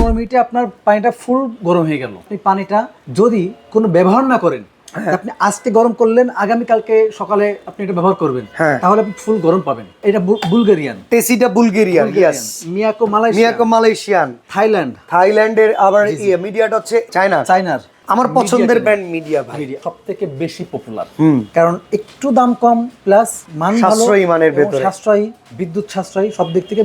15 মিনিটে আপনার পানিটা ফুল গরম হয়ে গেল। আপনি পানিটা যদি কোনো ব্যবহার না করেন, আপনি আজকে গরম করলেন, আগামী কালকে সকালে আপনি এটা ব্যবহার করবেন, তাহলে আপনি ফুল গরম পাবেন। এটা বুলগেরিয়ান, টেসিটা বুলগেরিয়ান, ইয়েস। মিয়াকো মালয়েশিয়ান, থাইল্যান্ডের, আবার মিডিয়াটা হচ্ছে চায়নার। আমার পছন্দের ব্র্যান্ড মিডিয়া ভাই, সবথেকে বেশি পপুলার, কারণ একটু দাম কম প্লাস মান ভালো, সাশ্রয়ী মানের ভেতরে, সাশ্রয়ী, বিদ্যুৎ সাশ্রয়ী, সব দিক থেকে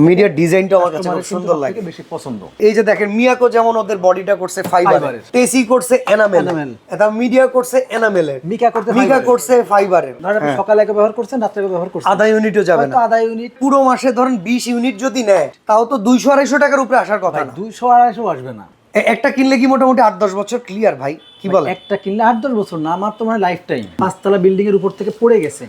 মিডিয়ার ডিজাইনটা আমার কাছে খুব সুন্দর লাগে, বেশি পছন্দ। এই যে দেখেন মিয়াকো যেমন ওদের বডিটা করছে ফাইবারের, টেসি করছে এনামেল, এটা মিডিয়া করছে এনামেলের, মিকা করছে ফাইবারের। আপনি সকালে একবার ব্যবহার করছেন, রাতে একবার ব্যবহার করছেন, আধা ইউনিটও যাবে না, আধা ইউনিট। পুরো মাসে ধরেন 20 ইউনিট যদি নেয়, তাও তো 200-250 টাকার উপরে আসার কথা না। 200-250 আসবে না। একটা কিনলে কি মোটামুটি 8-10 বছর ক্লিয়ার ভাই, কি বলে? একটা কিনলে 8-10 বছর না, আমার তো মানে লাইফ টাইম। 5 তলা বিল্ডিং এর উপর থেকে পড়ে গেছে,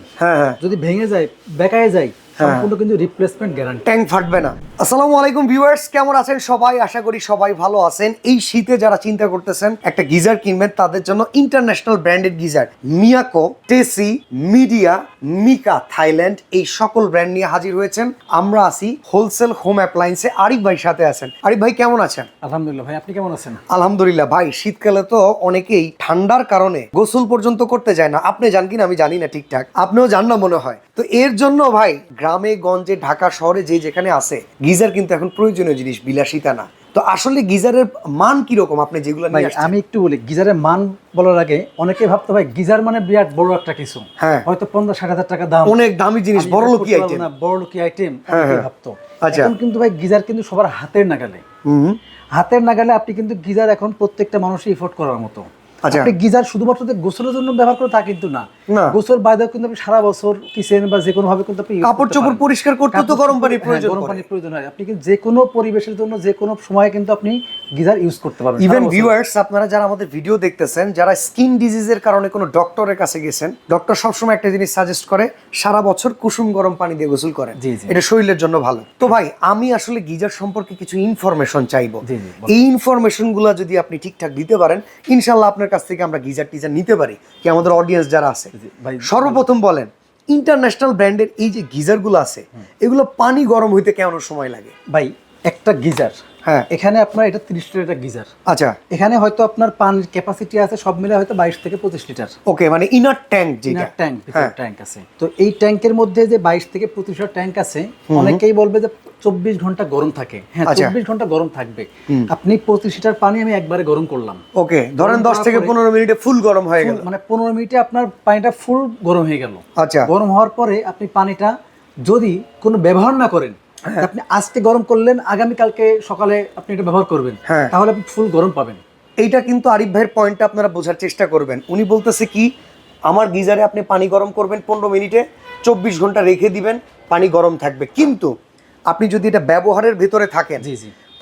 যদি ভেঙে যায়, বেকায় যায়, সম্পূর্ণ কিন্তু রিপ্লেসমেন্ট গ্যারান্টি, ট্যাঙ্ক ফাটবে না। আসসালামু আলাইকুম ভিউয়ার্স, কেমন আছেন সবাই? আশা করি সবাই ভালো আছেন। এই শীতে যারা চিন্তা করতেছেন একটা গিজার কিনবেন, তাদের জন্য ইন্টারন্যাশনাল ব্র্যান্ডেড গিজার মিয়াকো, টেসি, মিডিয়া, মিকা, থাইল্যান্ড, এই সকল ব্র্যান্ড নিয়ে হাজির হয়েছেন। আমরা আছি হোলসেল হোম অ্যাপ্লায়েন্সে। আরিফ ভাই সাথে আছেন। আরিফ ভাই কেমন আছেন? আলহামদুলিল্লাহ ভাই, আপনি কেমন আছেন? আলহামদুলিল্লাহ ভাই। শীতকালে তো অনেকেই ঠান্ডার কারণে গোসল পর্যন্ত করতে যায় না, আপনি জান কিনা আমি জানি না, ঠিকঠাক আপনিও জান না মনে হয়। তো এর জন্য ভাই গ্রামে গঞ্জে ঢাকা শহরে যে যেখানে আছে, গিজার কিন্তু এখন প্রয়োজনীয় জিনিস, বিলাসিতা না। তো আসলে গিজারের মান কিরকম আপনি যেগুলো নিয়ে আসছেন? আমি একটু বলি, গিজারের মান বলার আগে অনেকে ভাবতে ভাই গিজার মানে বিরাট বড় একটা কিছু, হয়তো 50-60 হাজার টাকা দাম, অনেক দামি জিনিস, বড় লোকি আইটেম, বড় লোকি আইটেম ভাবতো। আচ্ছা, এখন কিন্তু ভাই গিজার কিন্তু সবার হাতের নাগালে, আপনি কিন্তু গিজার এখন প্রত্যেকটা মানুষই এফোর্ড করার মতো। আপনি গিজার শুধুমাত্র গোসলের জন্য ব্যবহার করে তা কিন্তু না, গোসল বাদেও কিন্তু আপনি সারা বছর কিচেন বা যে কোনো ভাবে কিন্তু আপনি কাপড় চোপড় পরিষ্কার করতে তো গরম পানির প্রয়োজন, গরম পানির প্রয়োজন হয়। আপনি কিন্তু যে কোনো পরিবেশের জন্য যে কোনো সময় কিন্তু আপনি গিজার ইউজ করতে পারবেন। ইভেন ভিউয়ার্স, আপনারা যারা আমাদের ভিডিও দেখতেছেন, যারা স্কিন ডিজিজের কারণে কোনো ডক্টরের কাছে গেছেন, ডক্টর সবসময় একটা জিনিস সাজেস্ট করে, সারা বছর কুসুম গরম পানি দিয়ে গোসল করেন, এটা শরীরের জন্য ভালো। তো ভাই আমি আসলে গিজার সম্পর্কে কিছু ইনফরমেশন চাইবো। এই ইনফরমেশন গুলা যদি আপনি ঠিকঠাক দিতে পারেন, ইনশাল্লাহ আপনার কাছ থেকে আমরা গিজার টিজার নিতে পারি, কি আমাদের অডিয়েন্স যারা আছে। সর্বপ্রথম বলেন, ইন্টারন্যাশনাল ব্র্যান্ডের এই যে গিজার গুলো আছে, এগুলো পানি গরম হইতে কেমন সময় লাগে? ভাই একটা গিজার, এখানে আপনার এটা 30 লিটার গিজার। আচ্ছা, এখানে হয়তো আপনার পানির ক্যাপাসিটি আছে সব মিলে হয়তো 22 থেকে 25 লিটার। ওকে, মানে ইনার ট্যাঙ্ক, যেটা ট্যাঙ্ক আছে। তো এই ট্যাঙ্কের মধ্যে যে 22 থেকে 25 লিটার ট্যাঙ্ক আছে, অনেকেই বলবে যে 24 ঘন্টা গরম থাকে। হ্যাঁ, 24 ঘন্টা গরম থাকবে। আপনি 25 লিটার পানি আমি একবারে গরম করলাম, ওকে, ধরেন 10 থেকে 15 মিনিটে ফুল গরম হয়ে গেল, মানে 15 মিনিটে আপনার পানিটা ফুল গরম হয়ে গেল। আচ্ছা, গরম হওয়ার পরে আপনি পানিটা যদি কোনো ব্যবহার না করেন, আপনি আজকে গরম করলেন, আগামী কালকে সকালে আপনি এটা ব্যবহার করবেন, তাহলে আপনি ফুল গরম পাবেন। এইটা কিন্তু আরিফ ভাইয়ের পয়েন্টটা আপনারা বোঝার চেষ্টা করবেন। উনি বলতেছে কি, আমার গিজারে আপনি পানি গরম করবেন 15 মিনিটে, 24 ঘন্টা রেখে দিবেন, পানি গরম থাকবে। কিন্তু আপনি যদি এটা ব্যবহারের ভেতরে থাকেন,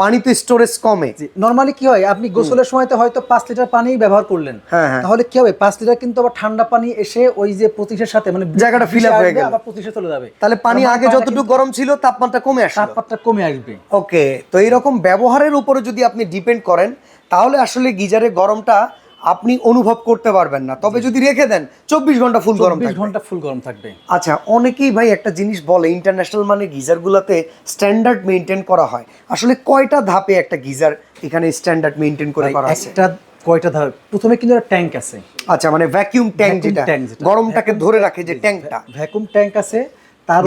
পানি তো স্টোরেজ কমে। নরমালি কি হয়, আপনি গোসলের সময় তো হয়তো 5 লিটার পানি ব্যবহার করলেন, তাহলে কি হবে, 5 লিটার কিন্তু আবার ঠান্ডা পানি এসে ওই যে 25-এর সাথে মানে জায়গাটা ফিল আপ হয়ে গেল, আবার 25-এ চলে যাবে। তাহলে পানি আগে যতটুকু গরম ছিল তাপমাত্রা কমে আসবে। ওকে, তো এইরকম ব্যবহারের উপরে যদি আপনি ডিপেন্ড করেন, তাহলে আসলে গিজারে গরমটা আপনি অনুভব করতে পারবেন না। তবে যদি রেখে দেন 24 ঘন্টা ফুল গরম থাকবে। আচ্ছা, অনেকেই ভাই একটা জিনিস বলে, ইন্টারন্যাশনাল মানে গিজার গুলাতে স্ট্যান্ডার্ড মেইনটেইন করা হয়। আসলে কয়টা ধাপে একটা গিজার এখানে স্ট্যান্ডার্ড মেইনটেইন করে করা আছে? কয়টা ধাপ? প্রথমে কিন্তু একটা ট্যাঙ্ক আছে। আচ্ছা, মানে ভ্যাকুয়াম ট্যাঙ্ক, যেটা গরমটাকে ধরে রাখে, যে ট্যাঙ্কটা, ভ্যাকুয়াম ট্যাঙ্ক আছে, তার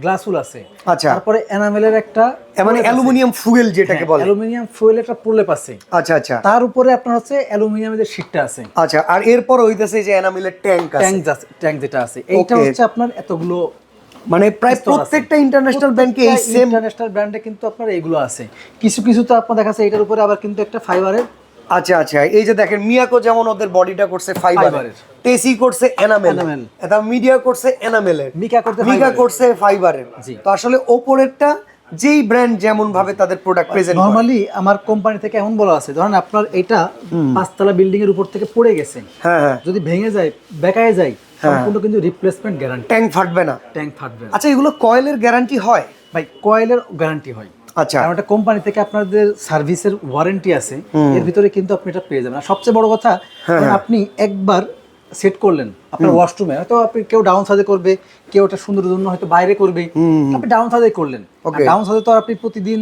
গ্লাসুল আছে। আচ্ছা, তারপরে এনামেলের একটা, মানে অ্যালুমিনিয়াম ফুয়েল যেটাকে বলে, অ্যালুমিনিয়াম ফুয়েল একটা প্রলেপ আছে। আচ্ছা আচ্ছা, তার উপরে আপনার হচ্ছে অ্যালুমিনিয়ামের যে শীটটা আছে। আচ্ছা, আর এরপর হইতাছে যে এনামেলের ট্যাঙ্ক যেটা আছে, এইটা হচ্ছে আপনার এতগুলো, মানে প্রায় প্রত্যেকটা ইন্টারন্যাশনাল ব্র্যান্ডে এই সেম, ইন্টারন্যাশনাল ব্র্যান্ডে কিন্তু আপনার এইগুলো আছে। কিছু কিছু তো আপনার দেখা যাচ্ছে এটার উপরে আবার কিন্তু একটা ফাইবারের। আচ্ছা আচ্ছা, এই যে দেখেন মিয়াকো যেমন ওদের বডিটা করছে ফাইবারের, টেসি করছে এনামেল, এটা মিডিয়া করছে এনামেলের, মিকা করছে ফাইবারের। তো আসলে ওপরেরটা যেই ব্র্যান্ড যেমন ভাবে তাদের প্রোডাক্ট প্রেজেন্ট, নরমালি আমার কোম্পানি থেকে এমন বলা আছে, ধরেন আপনার এটা 5 তলা বিল্ডিং এর উপর থেকে পড়ে গেছে, যদি ভেঙে যায়, বেকায় যায়, সম্পূর্ণ কিন্তু রিপ্লেসমেন্ট গ্যারান্টি, ট্যাঙ্ক ফাটবে না। আচ্ছা, এগুলো কয়েলের গ্যারান্টি হয়? ভাই কয়েলের গ্যারান্টি হয়। আচ্ছা, কারণ একটা কোম্পানি থেকে আপনাদের সার্ভিসের ওয়ারেন্টি আছে, এর ভিতরে কিন্তু আপনি এটা পেয়ে যাবেন। আর সবচেয়ে বড় কথা, আপনি একবার সেট করলেন আপনার ওয়াশরুমে, হয়তো আপনি কেউ ডাউন সাজে করবে, কেউ এটা সুন্দরের জন্য হয়তো বাইরে করবে, আপনি ডাউন সাজে করলেন। ডাউন সাজে তো আর আপনি প্রতিদিন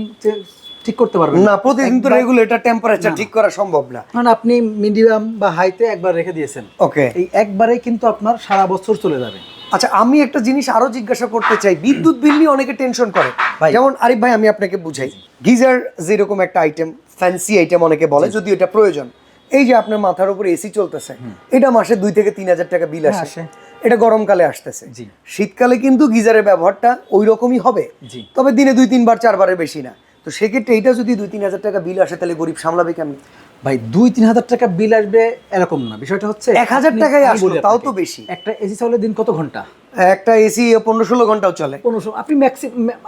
ঠিক করতে পারবেন না, প্রতিদিন তো রেগুলেটর টেম্পারেচার ঠিক করা সম্ভব না। মানে আপনি মিডিয়াম বা হাইতে একবার রেখে দিয়েছেন, ওকে, এই একবারে কিন্তু আপনার সারা বছর চলে যাবে। আচ্ছা, আমি একটা জিনিস আরো জিজ্ঞাসা করতে চাই, বিদ্যুৎ বিল নিয়ে অনেকে টেনশন করে। যেমন আরিফ ভাই, আমি আপনাকে বুঝাই, গিজার যেরকম একটা আইটেম, ফ্যান্সি আইটেম অনেকে বলে, যদি এটা প্রয়োজন। এই যে আপনার মাথার উপরে এসি চলতেছে, এটা মাসে 2 থেকে 3 হাজার টাকা বিল আসে, এটা গরমকালে আসতেছে। শীতকালে কিন্তু গিজারের ব্যবহারটা ওই রকমই হবে, তবে দিনে 2-3 বার 4 বারের বেশি না। তো সেক্ষেত্রে এটা যদি 2-3 হাজার টাকা বিল আসে, তাহলে গরিব সামলাবে কেমন? ভাই 2-3 হাজার টাকা বিল আসবে এরকম না, বিষয়টা হচ্ছে 1000 টাকায় আসলো, তাও তো বেশি। একটা এসি চলে দিন কত ঘন্টা? একটা এসি 15-16 ঘন্টাও চলে। 15,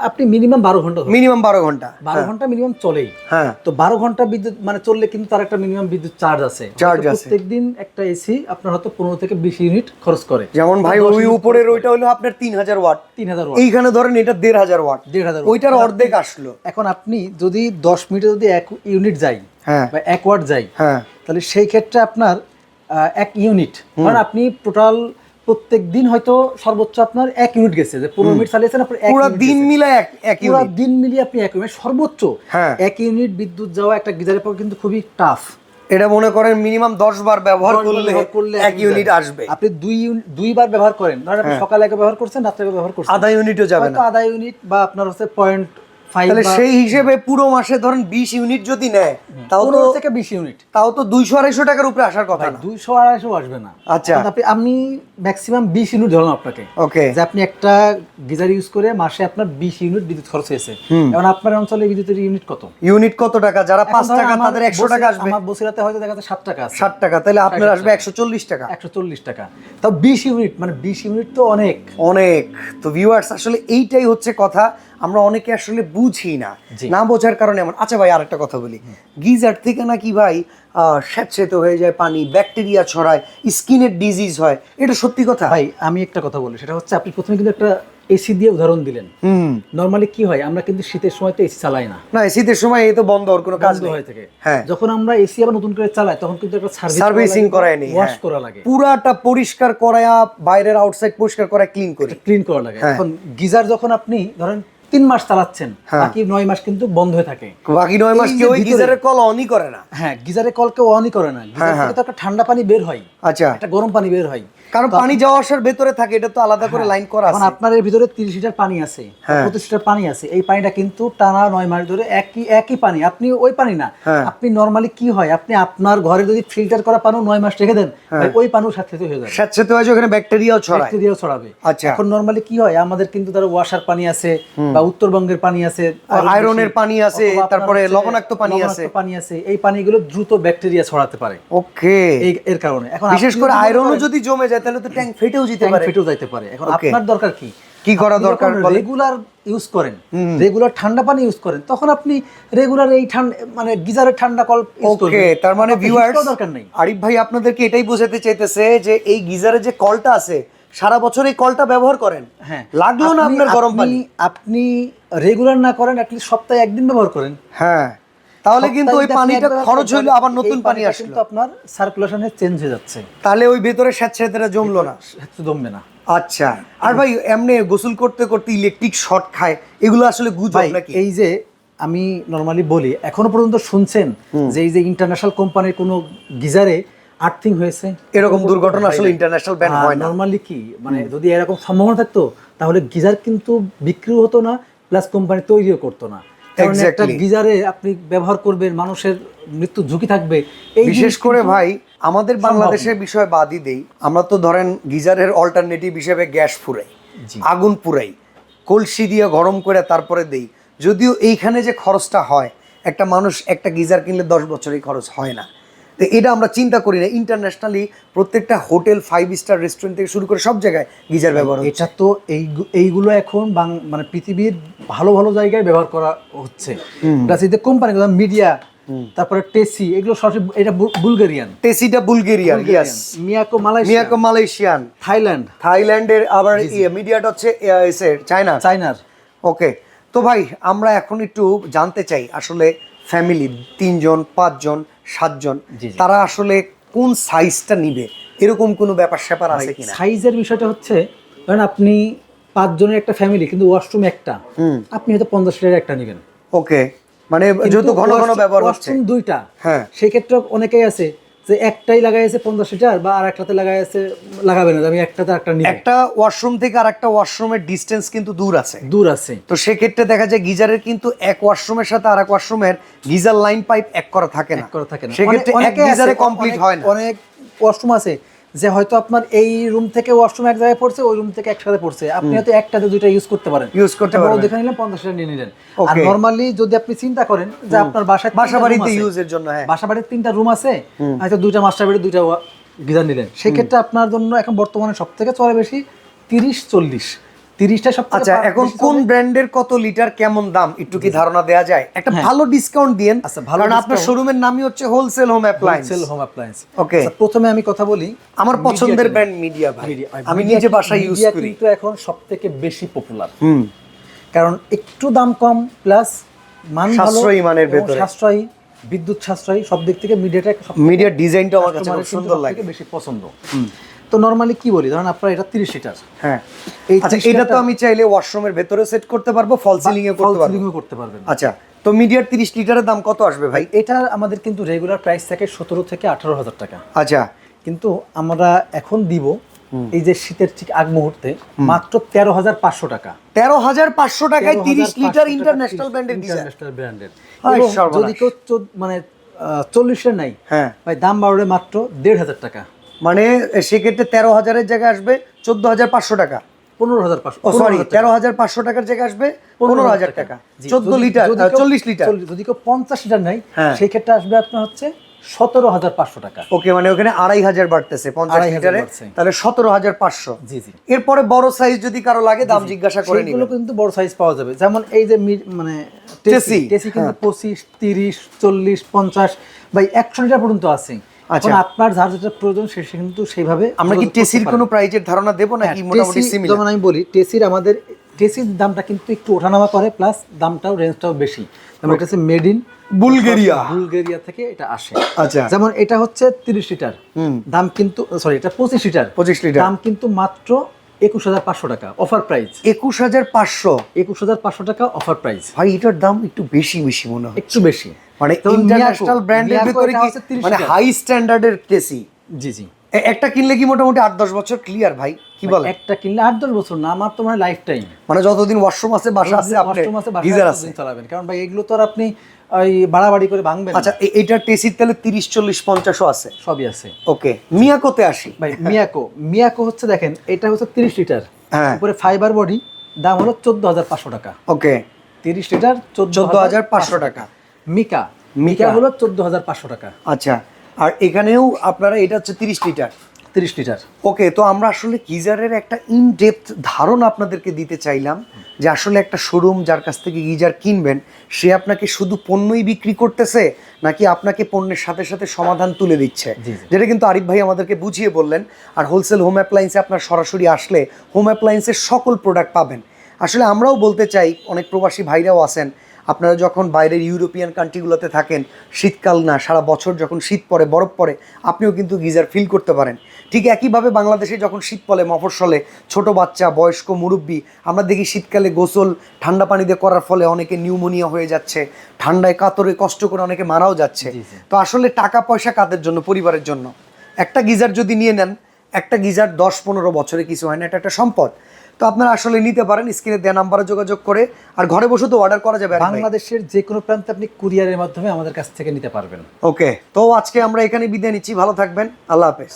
আপনি মিনিমাম 12 ঘন্টা, মিনিমাম 12 ঘন্টা, 12 ঘন্টা মিনিমাম চলেই। হ্যাঁ, তো 12 ঘন্টা বিদ্যুৎ মানে চললে কিন্তু তার একটা মিনিমাম বিদ্যুৎ চার্জ আছে। প্রত্যেকদিন একটা এসি আপনার হয়তো 15 থেকে 20 ইউনিট খরচ করে। যেমন ভাই ওই উপরের ওইটা হলো আপনার 3000 ওয়াট, 3000 ওয়াট, এইখানে ধরেন এটা 1500 ওয়াট, 1500 ওইটার অর্ধেক আসলো। এখন আপনি যদি 10 মিনিটে যদি 1 ইউনিট যাই, হ্যাঁ, বা 1 ওয়াট যাই, হ্যাঁ, তাহলে সেই ক্ষেত্রে আপনার 1 ইউনিট, কারণ আপনি টোটাল প্রত্যেক দিন হয়তো সর্বোচ্চ আপনার 1 ইউনিট গেছে, যে 15 মিনিট চালিয়েছেন আপনার পুরো দিন মিলে 1 পুরো দিন মিলিয়ে আপনি 1 ইউনিট সর্বোচ্চ 1 হ্যাঁ, ইউনিট বিদ্যুৎ যাওয়া একটা গিজারের পক্ষে কিন্তু খুবই টাফ। এটা মনে করেন মিনিমাম 10 বার ব্যবহার করলে 1 ইউনিট আসবে। আপনি 2 বার ব্যবহার করেন, ধরেন আপনি সকালে একবার ব্যবহার করছেন, রাত্রে একবার ব্যবহার করছেন, আধা ইউনিটও যাবে না, আধা ইউনিট বা আপনার হচ্ছে 0.5, তাহলে সেই হিসেবে পুরো মাসে ধরেন 20 ইউনিট যদি নেয়, তাও তো 15 থেকে 20 ইউনিট, তাও তো 200-250 টাকার উপরে আসার কথা না। 200-250 আসবে না। আচ্ছা, আমি ম্যাক্সিমাম 20 ইউনিট ধরলাম আপনাকে, ওকে, যে আপনি একটা গিজার ইউজ করে মাসে আপনার 20 ইউনিট বিদ্যুৎ খরচ হয়েছে। এখন আপনার অঞ্চলে বিদ্যুতের ইউনিট কত? ইউনিট কত টাকা? যারা 5 টাকা তাদের 100 টাকা আসবে। আমার বসিরাতে হয়তো দেখা যাচ্ছে 7 টাকা আছে, 60 টাকা, তাহলে আপনার আসবে 140 টাকা। 140 টাকা, তাও 20 ইউনিট, মানে 20 ইউনিট তো অনেক অনেক। তো ভিউয়ার্স, আসলে এইটাই হচ্ছে কথা, আমরা অনেকে আসলে বুঝি না, না বোঝার কারণে এমন। আচ্ছা ভাই, আরেকটা কথা বলি, গিজার থেকে নাকি ভাই স্যাঁতসেঁতে হয়ে যায় পানি, ব্যাকটেরিয়া ছড়ায়, স্কিনের ডিজিজ হয়, এটা সত্যি কথা? ভাই আমি একটা কথা বলি, সেটা হচ্ছে আপনি প্রথমে কিন্তু একটা এসি দিয়ে উদাহরণ দিলেন। নরমালি কি হয়, আমরা কিন্তু শীতের সময় তো এসি চালাই না, শীতের সময় এই তো বন্ধ, ওর কোনো কাজ হয়ে থাকে। হ্যাঁ, যখন আমরা এসি আবার নতুন করে চালাই, তখন কিন্তু একটা সার্ভিসিং করায় নেই, ওয়াশ করা লাগে, পুরাটা পরিষ্কার করায়া, বাইরের আউটসাইড পরিষ্কার করা, ক্লিন করা লাগে। এখন গিজার যখন আপনি ধরেন 3 মাস চালাচ্ছেন, বাকি 9 মাস কিন্তু বন্ধ হয়ে থাকে, বাকি 9 মাস কেউ গিজারের কল অনই করে না। হ্যাঁ, গিজারের কল কেউ অনই করে না, গিজার থেকে তো একটা ঠান্ডা পানি বের হয়, আচ্ছা, একটা গরম পানি বের হয়, কারণ পানি যাওয়া আসার ভেতরে থাকে, এটা তো আলাদা করে লাইন করা আছে। এখন আপনার এর ভিতরে 30 লিটার পানি আছে, 25 লিটার পানি আছে, এই পানিটা কিন্তু টানা 9 মাস ধরে একই পানি, আপনি ওই পানি না, আপনি নরমালি কি হয়, আপনি আপনার ঘরে যদি ফিল্টার করা পানি 9 মাস রেখে দেন, ওই পানি স্যাঁতসেঁতে হয়ে যাবে, স্যাঁতসেঁতে হয়ে যাবে, ওখানে ব্যাকটেরিয়াও ছড়াবে। আচ্ছা, এখন নরমালি কি হয়, আমাদের কিন্তু ধরো ওয়াশার পানি আছে, বা উত্তরবঙ্গের পানি আছে, আয়রনের পানি আছে, তারপরে লবণাক্ত পানি আছে, এই পানিগুলো দ্রুত ব্যাকটেরিয়া ছড়াতে পারে। ওকে, এর কারণে এখন বিশেষ করে আয়রনও যদি জমে যায়, তাহলে তো ট্যাঙ্ক ফেটেও যেতে পারে। এখন আপনার দরকার কি করা দরকার? রেগুলার ইউজ করেন, রেগুলার ঠান্ডা পানি ইউজ করেন, তখন আপনি রেগুলার এই ঠান্ডা মানে গিজারের ঠান্ডা কল ইউজ করবেন। ওকে, তার মানে ভিউয়ার্স, দরকার নেই। আরিফ ভাই আপনাদেরকে এটাই বোঝাতে চাইতেছে যে এই গিজারের যে কলটা আছে, সারা বছর এই কলটা ব্যবহার করেন, হ্যাঁ, লাগলো না আপনার গরম পানি, আপনি রেগুলার না করেন, অ্যাটলিস্ট সপ্তাহে একদিন ব্যবহার করেন, হ্যাঁ, তাহলে কিন্তু ওই পানিটা খরচ হইলো, আবার নতুন পানি আসলো, কিন্তু আপনার সার্কুলেশনে চেঞ্জ হয়ে যাচ্ছে, তাহলে ওই ভেতরে স্যাঁতসেঁতেটা জমলো না, জমবে না। আচ্ছা, আর ভাই এমনি গোসল করতে করতে ইলেকট্রিক শর্ট খায়, এগুলো আসলে গুজব নাকি? এই যে আমি নরমালি বলি, এখনো পর্যন্ত শুনছেন যে এই যে ইন্টারন্যাশনাল কোম্পানির কোনো গিজারে আর্থিং হয়েছে, এরকম দুর্ঘটনা আসলে ইন্টারন্যাশনাল ব্যান হয় না। নরমালি কি মানে যদি এরকম সম্ভাবনা থাকতো, তাহলে গিজার কিন্তু বিক্রিও হতো না, প্লাস কোম্পানি তৈরিও করতো না। কারণ একটা গিজারে আপনি ব্যবহার করবেন, মানুষের মৃত্যু ঝুঁকি থাকবে। এই বিশেষ করে ভাই আমাদের বাংলাদেশের বিষয় বাদই দেই, আমরা তো ধরেন গিজারের অল্টারনেটিভ হিসেবে গ্যাস ফুরাই, আগুন পুরাই, কলসি দিয়ে গরম করে তারপরে দেই। যদিও এইখানে যে খরচটা হয়, একটা মানুষ একটা গিজার কিনলে 10 বছরেই খরচ হয় না। তো এটা আমরা চিন্তা করি না। ইন্টারন্যাশনালি প্রত্যেকটা হোটেল, 5 স্টার রেস্টুরেন্ট থেকে শুরু করে সব জায়গায় গিজার ব্যবহার হচ্ছে। এটা তো এইগুলো এখন মানে পৃথিবীর ভালো ভালো জায়গায় ব্যবহার করা হচ্ছে। প্লাস এই যে কোম্পানি, মিডিয়া, তারপরে টেসি, এগুলো সরাসরি, এটা বুলগেরিয়ান, টেসিটা বুলগেরিয়ান, ইয়েস, মিয়াকো মালয়েশিয়ান, থাইল্যান্ডের, আবার মিডিয়াটা হচ্ছে চায়নার। ওকে, তো ভাই আমরা এখন একটু জানতে চাই, আসলে ফ্যামিলি 3 জন, 5 জন, 7 জন, তারা আসলে কোন সাইজটা নিবে, এরকম কোনো ব্যাপার স্যাপার আছে কিনা? সাইজের বিষয়টা হচ্ছে, ধরেন আপনি 5 জনের একটা ফ্যামিলি, কিন্তু ওয়াশরুম একটা, আপনি হয়তো 50 লিটারের একটা নেবেন। ওকে, মানে যেহেতু ঘন ঘন ব্যবহার হচ্ছে ওয়াশরুম দুইটা, হ্যাঁ সেই ক্ষেত্রে অনেকেই আছে যে একটাই লাগাইছে 50 লিটার বা আর একটাতে লাগাইছে, লাগাবে না, আমি একটাতে একটা নিব। একটা ওয়াশরুম থেকে আর একটা ওয়াশরুমের ডিসটেন্স কিন্তু দূর আছে, তো সেক্ষেত্রে দেখা যায় গিজারের কিন্তু এক ওয়াশরুমের সাথে আর এক ওয়াশরুমের গিজার লাইন পাইপ এক করা থাকে না, সেক্ষেত্রে এক গিজারে কমপ্লিট হয় না। অনেক ওয়াশরুম আছে যে হয়তো আপনার এই রুম থেকে ওয়াশরুম এক জায়গায় পড়ছে, ওই রুম থেকে একসাথে পড়ছে, আপনি হয়তো একটাতে দুইটা ইউজ করতে পারেন, দেখে নিলেন 50 লিটার নিয়ে নিলেন। আর নরমালি যদি আপনি চিন্তা করেন যে আপনার বাসা বাড়িতে ইউজের জন্য, হ্যাঁ বাসা বাড়িতে 3টা রুম আছে, হয়তো 2টা মাস্টার বেডে 2টা গিজার নিলেন, সেই ক্ষেত্রে আপনার জন্য এখন বর্তমানে সবথেকে চলে বেশি 30-40 সব। আচ্ছা, এখন কোন ব্র্যান্ডের কত লিটার কেমন দাম একটু কি ধারণা দেওয়া যায়? একটা ভালো ডিসকাউন্ট দিয়েন, কারণ আপনার শোরুমের নামই হচ্ছে হোলসেল হোম অ্যাপ্লায়েন্স। ওকে, প্রথমে আমি কথা বলি, আমার পছন্দের ব্র্যান্ড মিডিয়া ভাই, আমি নিজে বাসায় ইউজ করি, কিন্তু এখন সবথেকে বেশি পপুলার, কারণ একটু দাম কম প্লাস মান ভালো, সাশ্রয়ী মানের ভেতরে, সাশ্রয়ী, বিদ্যুৎ সাশ্রয়ী, সব দিক থেকে মিডিয়ার ডিজাইনটা আমার কাছে খুব সুন্দর লাগে, বেশি পছন্দ। তো নরমালি কি বলি, ধরুন আপনার এটা 30 লিটার, হ্যাঁ আচ্ছা, এটা তো আমি চাইলে ওয়াশরুমের ভেতরে সেট করতে পারবো, ফল সিলিং এ করতে পারবেন। আচ্ছা, তো মিডিয়ার 30 লিটারের দাম কত আসবে ভাই? এটা আমাদের কিন্তু রেগুলার প্রাইস থাকে 17 থেকে 18,000 টাকা। আচ্ছা, কিন্তু আমরা এখন দিব এই যে শীতের ঠিক আগ মুহূর্তে মাত্র 13,500 টাকা। 13,500 টাকায় 30 লিটার ইন্টারন্যাশনাল ব্র্যান্ডের ডিজাইন, যদি কেউ মানে 40 এর নাই, হ্যাঁ ভাই দাম বাড়বে মাত্র 1,500 টাকা, মানে সেক্ষেত্রে 13,000-এর জায়গায় আসবে 14,500 টাকা, 15,500, সরি 13,500 টাকার জায়গায় আসবে 15,000 টাকা। 14 লিটার 40 লিটার, যদি কেউ 50 লিটার নাই, সেই ক্ষেত্রে আসবে আপনার হচ্ছে 17,500 টাকা। ওকে, মানে ওখানে 2,500 বাড়তেছে 50 লিটারে, তাহলে 17,500। জি জি। এরপরে বড় সাইজ যদি কারো লাগে দাম জিজ্ঞাসা করে নিবেন, সেগুলো কিন্তু বড় সাইজ পাওয়া যাবে, যেমন এই যে মানে টেসি কিন্তু 25, 30, 40, 50 ভাই 100 লিটার পর্যন্ত আছে। আচ্ছা, আপনার যার যেটা প্রয়োজন সে কিন্তু সেইভাবে। আমরা কি টেসির কোনো প্রাইজের ধারণা দেব নাকি মোটামুটি সিমিলার? যেমন আমি বলি, আমাদের টেসির দামটা কিন্তু একটু ওঠানামা করে, প্লাস দামটাও রেঞ্জটাও বেশি। যেমন এটা হচ্ছে মেড ইন বুলগেরিয়া থেকে এটা আসে। আচ্ছা, যেমন এটা হচ্ছে 30 লিটার, দাম কিন্তু সরি এটা 25 লিটার, দাম কিন্তু মাত্র 21,500 টাকা অফার প্রাইস। 21,500 টাকা অফার প্রাইস। ভাই এটার দাম একটু বেশি মনে হয়, একটু বেশি, মানে ইন্টারন্যাশনাল ব্র্যান্ডের ভিতরে কি মানে হাই স্ট্যান্ডার্ডের টেসি। জি জি, একটা কিনলে কি মোটামুটি 8-10 বছর ক্লিয়ার ভাই, কি বলে? একটা কিনলে 8-10 বছর না, আমার তো মানে লাইফ টাইম, মানে যতদিন ওয়াশরুম আছে, বাসা আছে, আপনি গিজার আছে চালাবেন, কারণ ভাই এগুলো তো আর আপনি ওই বাড়াবাড়ি করে ভাঙবেন। আচ্ছা, এইটার টেসির তাহলে 30, 40, 50ও আছে, সবই আছে। ওকে, মিয়াকোতে আসি ভাই। মিয়াকো হচ্ছে দেখেন, এটা হচ্ছে 30 লিটার, হ্যাঁ, উপরে ফাইবার বডি, দাম হলো 14,500 টাকা। ওকে, 30 লিটার 14,500 টাকা। মিকা হলো 14,500 টাকা। আচ্ছা, আর এখানেও আপনারা এটা হচ্ছে 30 লিটার। ওকে, তো আমরা আসলে গিজারের একটা ইন ডেপথ ধারণা আপনাদেরকে দিতে চাইলাম, যে আসলে একটা শোরুম যার কাছ থেকে গিজার কিনবেন, সে আপনাকে শুধু পণ্যই বিক্রি করতেছে নাকি আপনাকে পণ্যের সাথে সাথে সমাধান তুলে দিচ্ছে, যেটা কিন্তু আরিফ ভাই আমাদেরকে বুঝিয়ে বললেন। আর হোলসেল হোম অ্যাপ্লায়েন্সে আপনার সরাসরি আসলে হোম অ্যাপ্লায়েন্সের সকল প্রোডাক্ট পাবেন। আসলে আমরাও বলতে চাই, অনেক প্রবাসী ভাইরাও আছেন, আপনারা যখন বাইরের ইউরোপিয়ান কান্ট্রিগুলোতে থাকেন, শীতকাল না সারা বছর যখন শীত পড়ে, বরফ পড়ে, আপনিও কিন্তু গিজার ফিল করতে পারেন। ঠিক একইভাবে বাংলাদেশে যখন শীত পড়ে, মফস্বলে ছোট বাচ্চা, বয়স্ক, মুরব্বী, আমরা দেখি শীতকালে গোসল ঠান্ডা পানি দিয়ে করার ফলে অনেকে নিউমোনিয়া হয়ে যাচ্ছে, ঠান্ডায় কাতরে কষ্ট করে অনেকে মারাও যাচ্ছে। তো আসলে টাকা পয়সা কাদের জন্য? পরিবারের জন্য। একটা গিজার যদি নিয়ে নেন, একটা গিজার 10-15 বছরে কিছু হয় না, এটা একটা সম্পদ। তো আপনারা আসলে নিতে পারেন স্ক্রিনে দেওয়া নাম্বারে যোগাযোগ করে, আর ঘরে বসে তো অর্ডার করা যাবে, বাংলাদেশের যে কোনো প্রান্তে আপনি কুরিয়ারের মাধ্যমে আমাদের কাছ থেকে নিতে পারবেন। ওকে, তো আজকে আমরা এখানে বিদায় নিচ্ছি, ভালো থাকবেন, আল্লাহ হাফেজ।